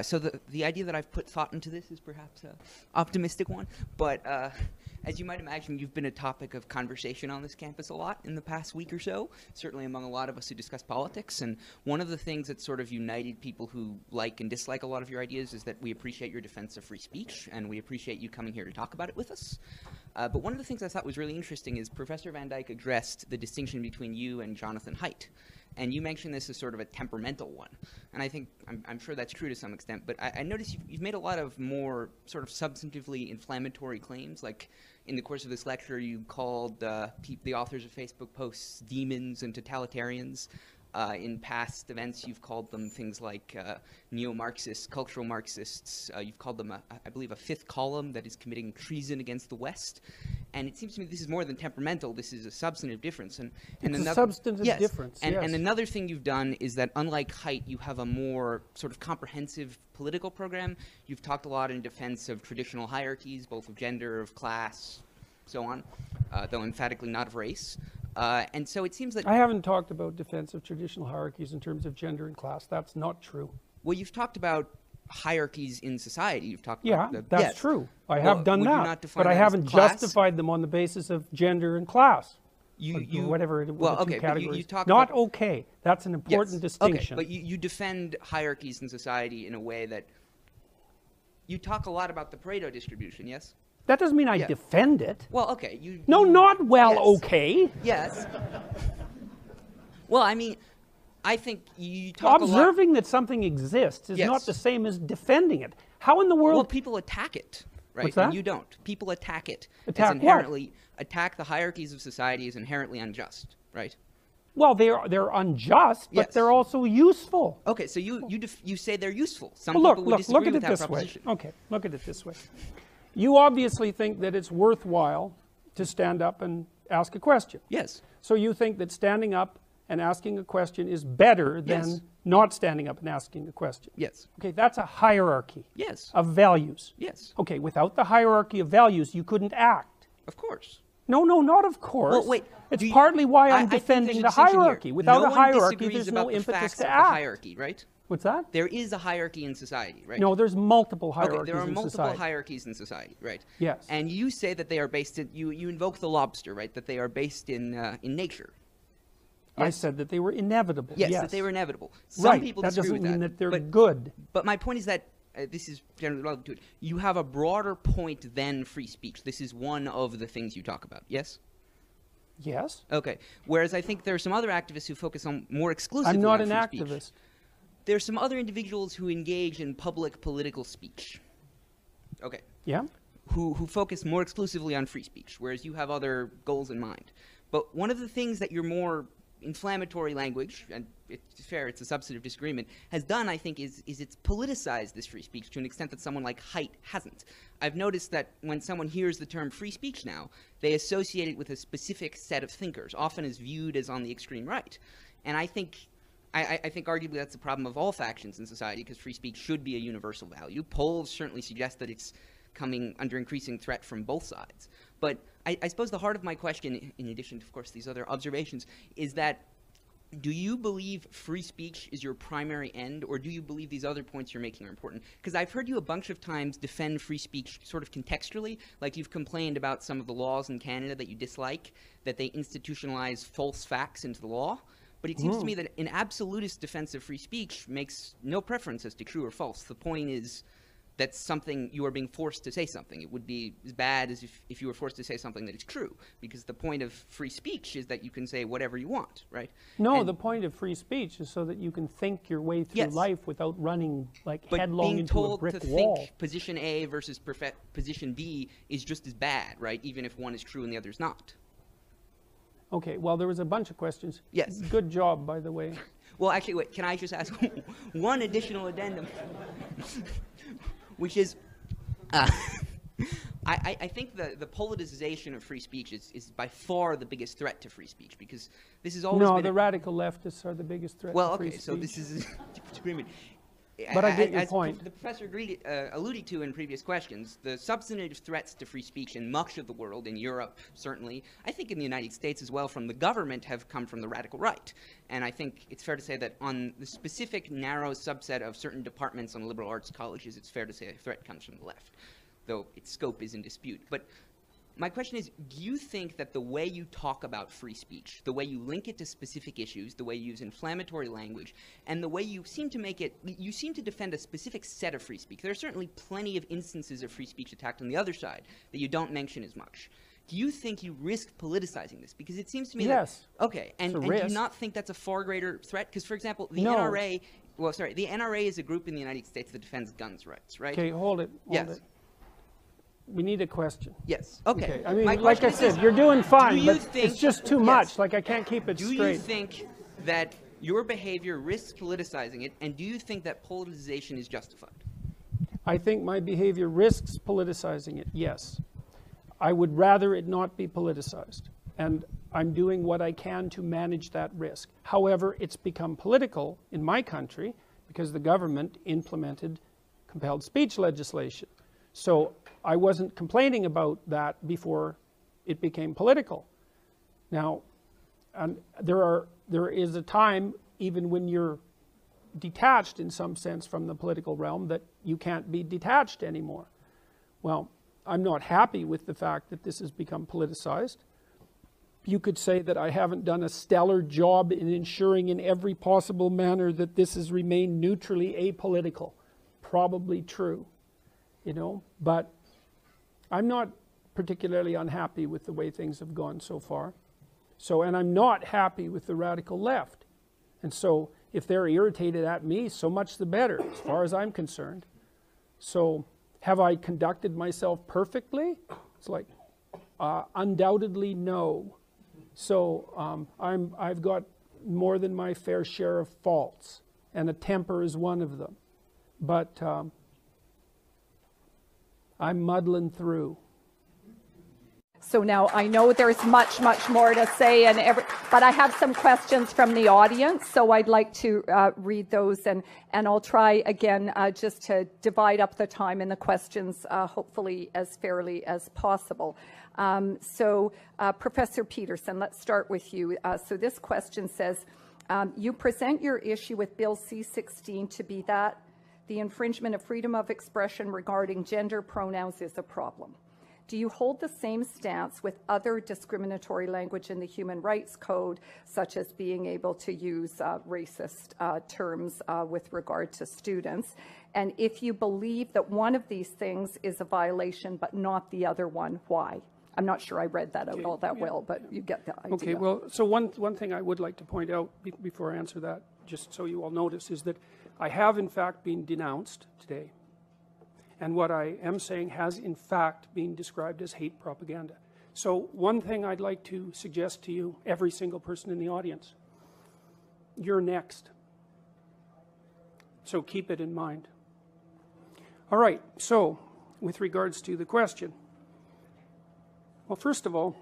So the idea that I've put thought into this is perhaps an optimistic one, but as you might imagine, you've been a topic of conversation on this campus a lot in the past week or so, certainly among a lot of us who discuss politics. And one of the things that sort of united people who like and dislike a lot of your ideas is that we appreciate your defense of free speech, and we appreciate you coming here to talk about it with us. But one of the things I thought was really interesting is Professor Van Dyke addressed the distinction between you and Jonathan Haidt. And you mentioned this as sort of a temperamental one. And I think, I'm sure that's true to some extent, but I noticed you've made a lot of more sort of substantively inflammatory claims. Like in the course of this lecture, you called the authors of Facebook posts demons and totalitarians. In past events, you've called them things like neo-Marxists, cultural Marxists. You've called them, I believe, a fifth column that is committing treason against the West. And it seems to me this is more than temperamental. This is a substantive difference. And it's a substantive difference, yes. And another thing you've done is that, unlike Haidt, you have a more sort of comprehensive political program. You've talked a lot in defense of traditional hierarchies, both of gender, of class, so on, though emphatically not of race. And so it seems that... I haven't talked about defense of traditional hierarchies in terms of gender and class. That's not true. Well, you've talked about hierarchies in society. You've talked about... Yeah, that's true. I have done that. But I haven't justified them on the basis of gender and class. Whatever the two categories. You talk not about, okay. That's an important distinction. Okay, but you defend hierarchies in society in a way that... You talk a lot about the Pareto distribution, yes? That doesn't mean I defend it. Well, okay. Okay. Yes. Well, I mean, I think you talk Observing that something exists is not the same as defending it. How in the world... Well, people attack it, right? What's that? And you don't. People attack it. Attack inherently, attack the hierarchies of society as inherently unjust, right? Well, they're unjust, but they're also useful. Okay, so you say they're useful. Some well, people would disagree look at with it that this way. proposition. Okay, look at it this way. You obviously think that it's worthwhile to stand up and ask a question. Yes. So you think that standing up and asking a question is better than not standing up and asking a question. Yes. Okay, that's a hierarchy of values. Yes. Okay, without the hierarchy of values, you couldn't act. Of course. No, not of course. Well, wait. It's partly why I'm defending the hierarchy. Without a hierarchy, there's no impetus to act. Hierarchy, right? What's that? There is a hierarchy in society, right? No, there's multiple hierarchies in society. Okay, there are multiple hierarchies in society, right? Yes. And you say that they are based in, you invoke the lobster, right? That they are based in nature. Yes? I said that they were inevitable. Yes, that they were inevitable. Some people disagree with that. That doesn't mean that they're good. But my point is that, this is generally relevant to it, you have a broader point than free speech. This is one of the things you talk about, yes? Yes. Okay. Whereas I think there are some other activists who focus on more exclusively I'm not on an free activist. Speech. There's some other individuals who engage in public political speech. Okay. Yeah. Who focus more exclusively on free speech, whereas you have other goals in mind. But one of the things that your more inflammatory language, and it's fair, it's a substantive disagreement, has done, I think, is it's politicized this free speech to an extent that someone like Haidt hasn't. I've noticed that when someone hears the term free speech now, they associate it with a specific set of thinkers, often as viewed as on the extreme right. And I think arguably that's the problem of all factions in society, because free speech should be a universal value. Polls certainly suggest that it's coming under increasing threat from both sides. But I suppose the heart of my question, in addition to, of course, these other observations, is that do you believe free speech is your primary end, or do you believe these other points you're making are important? Because I've heard you a bunch of times defend free speech sort of contextually, like you've complained about some of the laws in Canada that you dislike, that they institutionalize false facts into the law. But it seems to me that an absolutist defense of free speech makes no preference as to true or false. The point is that something, you are being forced to say something. It would be as bad as if you were forced to say something that is true, because the point of free speech is that you can say whatever you want, right? No, the point of free speech is so that you can think your way through life without running like headlong into a brick wall. But being told to think position A versus position B is just as bad, right? Even if one is true and the other is not. Okay, well, there was a bunch of questions. Yes. Good job, by the way. Well, actually, wait, can I just ask one additional addendum? Which is, I think the politicization of free speech is by far the biggest threat to free speech, because this has always been... No, the radical leftists are the biggest threat to free speech. Well, okay, so this is a disagreement. But I get your point. The professor alluded to in previous questions, the substantive threats to free speech in much of the world, in Europe certainly, I think in the United States as well, from the government have come from the radical right. And I think it's fair to say that on the specific narrow subset of certain departments on liberal arts colleges, it's fair to say a threat comes from the left, though its scope is in dispute. But my question is, do you think that the way you talk about free speech, the way you link it to specific issues, the way you use inflammatory language, and the way you seem to make it, you seem to defend a specific set of free speech. There are certainly plenty of instances of free speech attacked on the other side that you don't mention as much. Do you think you risk politicizing this? Because it seems to me yes. that, okay, and do you not think that's a far greater threat? Because, for example, the NRA, well, sorry, the NRA is a group in the United States that defends guns rights, right? Okay, hold it. Hold it. We need a question. Yes. Okay. I mean, like I said, you're doing fine, but it's just too much. Like, I can't keep it straight. Do you think that your behavior risks politicizing it, and do you think that politicization is justified? I think my behavior risks politicizing it, yes. I would rather it not be politicized, and I'm doing what I can to manage that risk. However, it's become political in my country because the government implemented compelled speech legislation. So I wasn't complaining about that before it became political. Now, there is a time, even when you're detached in some sense from the political realm, that you can't be detached anymore. Well, I'm not happy with the fact that this has become politicized. You could say that I haven't done a stellar job in ensuring in every possible manner that this has remained neutrally apolitical. Probably true. You know, but I'm not particularly unhappy with the way things have gone so far. So, and I'm not happy with the radical left. And so, if they're irritated at me, so much the better, as far as I'm concerned. So, have I conducted myself perfectly? It's like, undoubtedly no. So, I've got more than my fair share of faults, and a temper is one of them. But I'm muddling through. So now I know there's much more to say, but I have some questions from the audience, so I'd like to read those, and I'll try again just to divide up the time in the questions, hopefully as fairly as possible. Professor Peterson, let's start with you. So this question says, you present your issue with Bill C-16 to be that the infringement of freedom of expression regarding gender pronouns is a problem. Do you hold the same stance with other discriminatory language in the Human Rights Code, such as being able to use racist terms with regard to students? And if you believe that one of these things is a violation but not the other one, why? I'm not sure I read that out all that well, but you get the idea. Okay, well, so one thing I would like to point out before I answer that, just so you all notice, is that I have in fact been denounced today. And what I am saying has in fact been described as hate propaganda. So one thing I'd like to suggest to you, every single person in the audience, you're next. So keep it in mind. All right, so with regards to the question, well, first of all,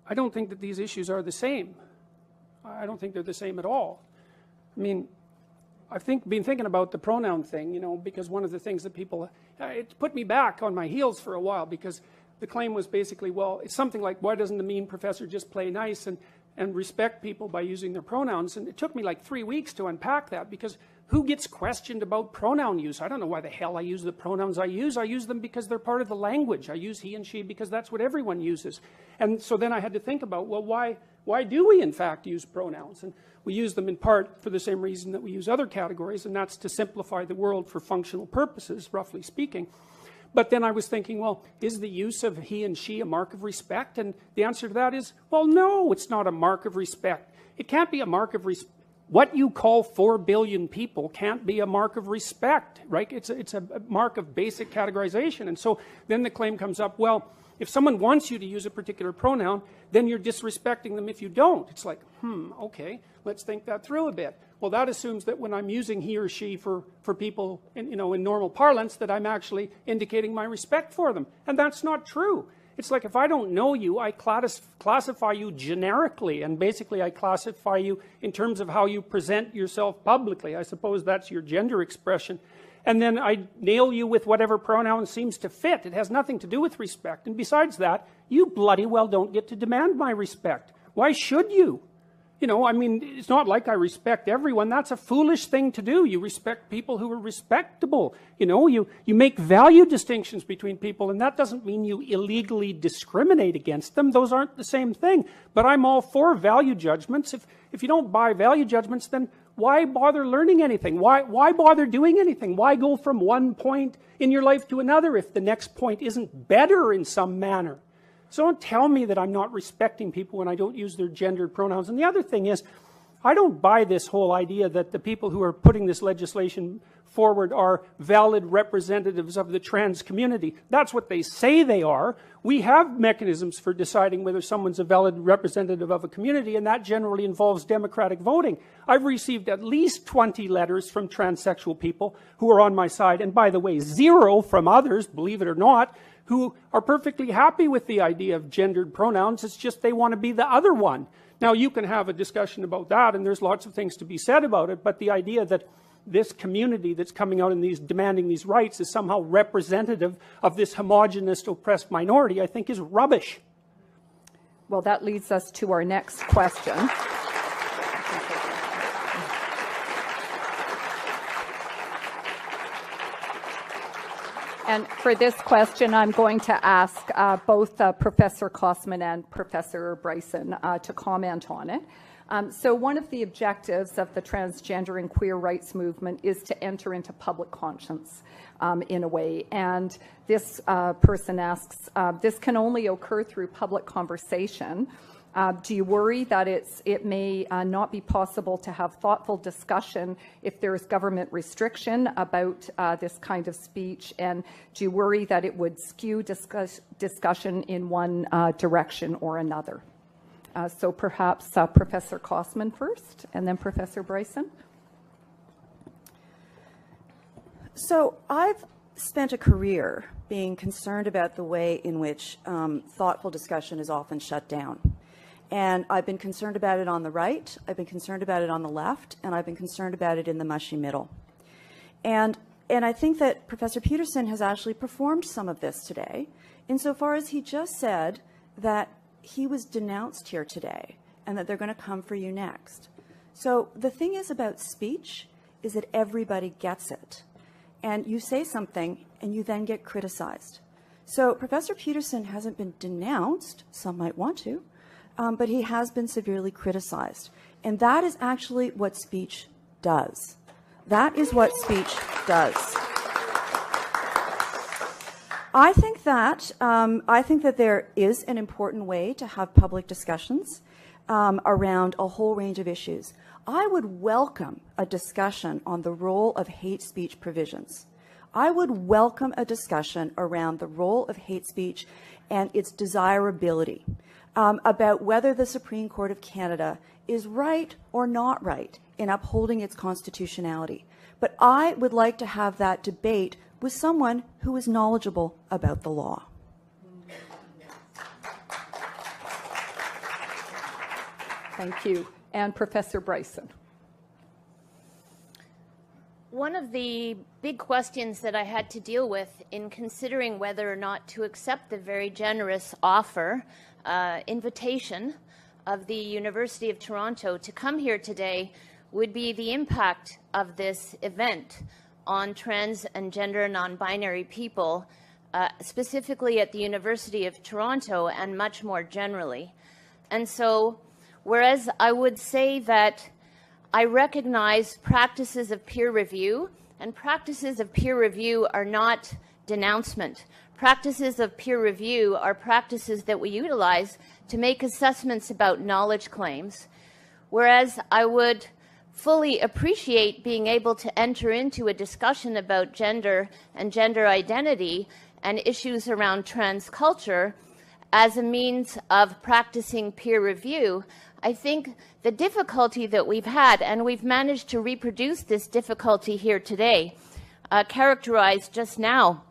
I don't think that these issues are the same. I don't think they're the same at all. I mean, I've been thinking about the pronoun thing, you know, because one of the things that people, it put me back on my heels for a while, because the claim was basically, well, it's something like, why doesn't the mean professor just play nice and respect people by using their pronouns? And it took me like 3 weeks to unpack that, because who gets questioned about pronoun use? I don't know why the hell I use the pronouns I use. I use them because they're part of the language. I use he and she because that's what everyone uses. And so then I had to think about, well, why do we in fact use pronouns? And we use them in part for the same reason that we use other categories, and that's to simplify the world for functional purposes, roughly speaking. But then I was thinking, well, is the use of he and she a mark of respect? And the answer to that is, well, no, it's not a mark of respect. It can't be a mark of respect. What you call 4 billion people can't be a mark of respect, right? It's a mark of basic categorization. And so then the claim comes up, well, if someone wants you to use a particular pronoun, then you're disrespecting them if you don't. It's like, okay, let's think that through a bit. Well, that assumes that when I'm using he or she for people in normal parlance, that I'm actually indicating my respect for them. And that's not true. It's like if I don't know you, I classify you generically, and basically I classify you in terms of how you present yourself publicly. I suppose that's your gender expression. And then I nail you with whatever pronoun seems to fit. It has nothing to do with respect. And besides that, you bloody well don't get to demand my respect. Why should you? You know, I mean, it's not like I respect everyone. That's a foolish thing to do. You respect people who are respectable. You know, you make value distinctions between people, and that doesn't mean you illegally discriminate against them. Those aren't the same thing. But I'm all for value judgments. If you don't buy value judgments, then why bother learning anything? Why bother doing anything? Why go from one point in your life to another if the next point isn't better in some manner? So don't tell me that I'm not respecting people when I don't use their gendered pronouns. And the other thing is, I don't buy this whole idea that the people who are putting this legislation forward are valid representatives of the trans community. That's what they say they are. We have mechanisms for deciding whether someone's a valid representative of a community, and that generally involves democratic voting. I've received at least 20 letters from transsexual people who are on my side, and by the way, 0 from others, believe it or not, who are perfectly happy with the idea of gendered pronouns. It's just they want to be the other one. Now, you can have a discussion about that, and there's lots of things to be said about it, but the idea that this community that's coming out and demanding these rights is somehow representative of this homogenous, oppressed minority, I think is rubbish. Well, that leads us to our next question. And for this question, I'm going to ask both Professor Kosman and Professor Bryson to comment on it. So one of the objectives of the transgender and queer rights movement is to enter into public conscience in a way. And this person asks, this can only occur through public conversation. Do you worry that it may not be possible to have thoughtful discussion if there is government restriction about this kind of speech? And do you worry that it would skew discussion in one direction or another? So perhaps Professor Kosman first, and then Professor Bryson. So I've spent a career being concerned about the way in which thoughtful discussion is often shut down. And I've been concerned about it on the right, I've been concerned about it on the left, and I've been concerned about it in the mushy middle. And I think that Professor Peterson has actually performed some of this today, insofar as he just said that he was denounced here today and that they're going to come for you next. So the thing is about speech is that everybody gets it. And you say something and you then get criticized. So Professor Peterson hasn't been denounced, some might want to, but he has been severely criticized. And that is actually what speech does. That is what speech does. I think that there is an important way to have public discussions around a whole range of issues. I would welcome a discussion on the role of hate speech provisions. I would welcome a discussion around the role of hate speech and its desirability, about whether the Supreme Court of Canada is right or not right in upholding its constitutionality. But I would like to have that debate with someone who is knowledgeable about the law. Thank you. And Professor Bryson. One of the big questions that I had to deal with in considering whether or not to accept the very generous offer, invitation of the University of Toronto to come here today would be the impact of this event on trans and gender non-binary people, specifically at the University of Toronto and much more generally. And so, whereas I would say that I recognize practices of peer review, and practices of peer review are not denouncement. Practices of peer review are practices that we utilize to make assessments about knowledge claims, whereas I would fully appreciate being able to enter into a discussion about gender and gender identity and issues around trans culture as a means of practicing peer review. I think the difficulty that we've had, and we've managed to reproduce this difficulty here today, characterized just now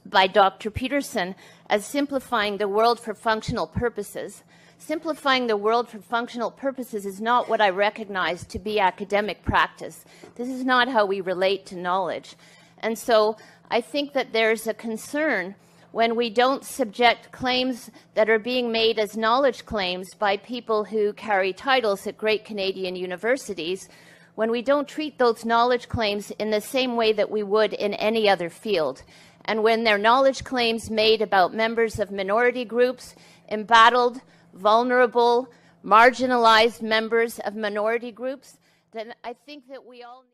by Dr. Peterson as simplifying the world for functional purposes. Simplifying the world for functional purposes is not what I recognize to be academic practice. This is not how we relate to knowledge. And so I think that there's a concern when we don't subject claims that are being made as knowledge claims by people who carry titles at great Canadian universities, when we don't treat those knowledge claims in the same way that we would in any other field. And when they're knowledge claims made about members of minority groups, embattled, vulnerable, marginalized members of minority groups, then I think that we all need